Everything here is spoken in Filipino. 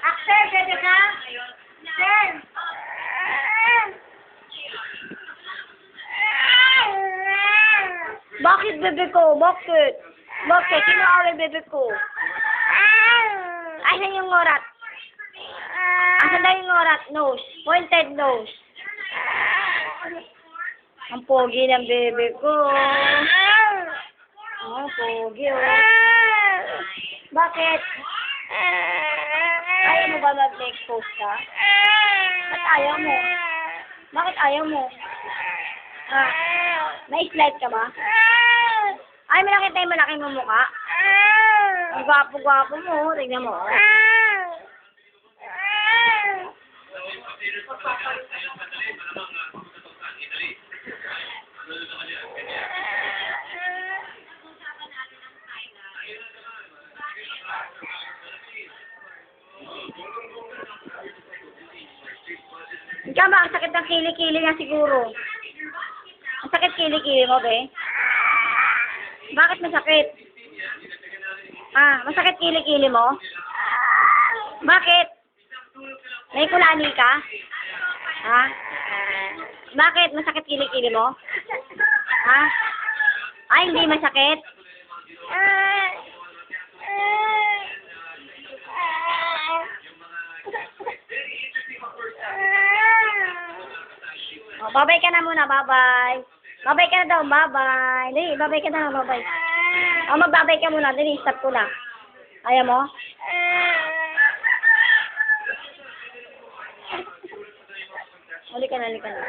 Axel, pwede ka? Axel! Bakit, bebe ko? Bakit? Bakit? Sino away, bebe ko? Asan yung ngorat? Asan daw yung ngorat? Nose. Pointed nose. Ang pogi ng bebe ko. Oh, pogi, oh. Bakit? Ayaw mo ba mag-expose ka? Ba't ayaw mo? Bakit ayaw mo? Ha? Na-slide ka ba? Ay, may nakita yung malaki mo mukha. Ang gwapo-gwapo mo. Tignan mo. Ikaw ba, ang sakit ng kili-kili nga siguro. Ang sakit kili-kili mo, be? Bakit masakit? Masakit kili-kili mo? Bakit? May kulani ka? Ha? Bakit? Masakit kili-kili mo? Ha? Ay, hindi masakit? Oh, babay ka na muna, babay. Babay ka na daw, babay. Dali, babay ka na, babay. Oh, magbabay ka muna, dali, stop ko na. Ayaw mo? Huli ka na, huli ka na.